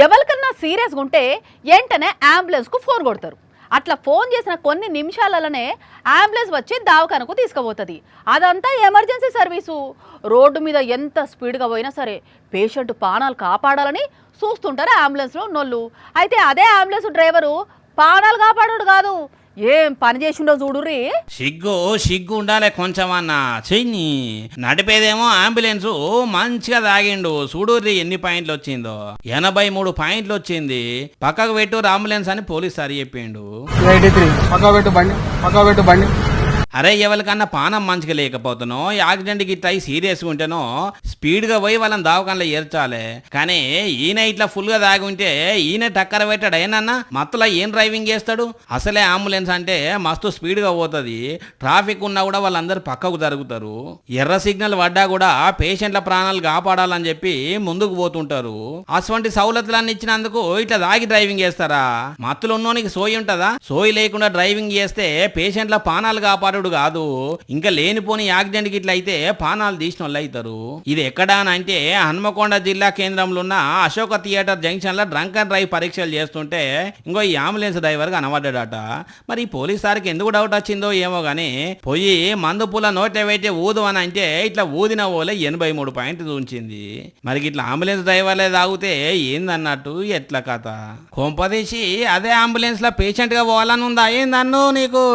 ఎవరికన్నా సీరియస్గా ఉంటే వెంటనే అంబులెన్స్కు ఫోన్ కొడతారు. అట్లా ఫోన్ చేసిన కొన్ని నిమిషాలలోనే అంబులెన్స్ వచ్చి దవాఖానకు తీసుకుపోతుంది. అదంతా ఎమర్జెన్సీ సర్వీసు. రోడ్డు మీద ఎంత స్పీడ్గా పోయినా సరే పేషెంట్ ప్రాణాలు కాపాడాలని చూస్తుంటారు అంబులెన్స్లో ఉన్నోళ్ళు. అయితే అదే అంబులెన్స్ డ్రైవరు ప్రాణాలు కాపాడు కాదు, ఏం పని చేసిండో చూడుర్రి. సిగ్గు ఉండాలి కొంచెం అన్న చెయ్యి. నడిపేదేమో అంబులెన్స్ మంచిగా తాగిండు. చూడుర్రి ఎన్ని పాయింట్లు వచ్చిందో, 83 పాయింట్లు వచ్చింది. పక్కకు పెట్టు అంబులెన్స్ అని పోలీస్ సార్ చెప్పిండు. అరే ఎవరికన్నా పానం మంచిగా లేకపోతున్నావు, యాక్సిడెంట్ గిట్లా అయి సీరియస్గా ఉంటేనో స్పీడ్గా పోయి వాళ్ళని దావకాన్లో ఏర్చాలి. కానీ ఈయన ఇట్లా ఫుల్గా దాగి ఉంటే ఈయన టక్కర పెట్టాడు. ఏనన్నా మత్తులో ఏం డ్రైవింగ్ చేస్తాడు? అసలే అంబులెన్స్ అంటే మస్తు స్పీడ్గా పోతుంది. ట్రాఫిక్ ఉన్నా కూడా వాళ్ళందరూ పక్కకు జరుగుతారు. ఎర్ర సిగ్నల్ పడ్డా కూడా పేషెంట్ల ప్రాణాలు కాపాడాలని చెప్పి ముందుకు పోతుంటారు. అటువంటి సౌలతులన్నీ ఇచ్చినందుకు ఇట్లా దాగి డ్రైవింగ్ చేస్తారా? మత్తులు ఉన్నోనికి సోయి ఉంటుందా? సోయి లేకుండా డ్రైవింగ్ చేస్తే పేషెంట్ల ప్రాణాలు కాపాడు కాదు, ఇంకా లేనిపోని యాక్సిడెంట్ గిట్ల అయితే పానాలు తీసిన వాళ్ళు అవుతారు. ఇది ఎక్కడా అంటే హన్మకొండ జిల్లా కేంద్రంలో ఉన్న అశోక థియేటర్ జంక్షన్ లో డ్రంక్ అండ్ డ్రైవ్ పరీక్షలు చేస్తుంటే ఇంకో ఈ అంబులెన్స్ డ్రైవర్ కనబడ్డాడట. మరి పోలీస్ సార్కి ఎందుకు డౌట్ వచ్చిందో ఏమో గానీ పోయి మందు పూల నోట్ల పెట్టి ఊదు అని అంటే ఇట్లా ఊదిన పోలే 83 పాయింట్లు ఉంచింది. మరి ఇట్లా అంబులెన్స్ డ్రైవర్లే తాగితే ఏందన్నట్టు ఎట్లా కథ? కొంపదీసి అదే అంబులెన్స్ లో పేషెంట్ గా పోవాలని ఉందా ఏందన్ను నీకు?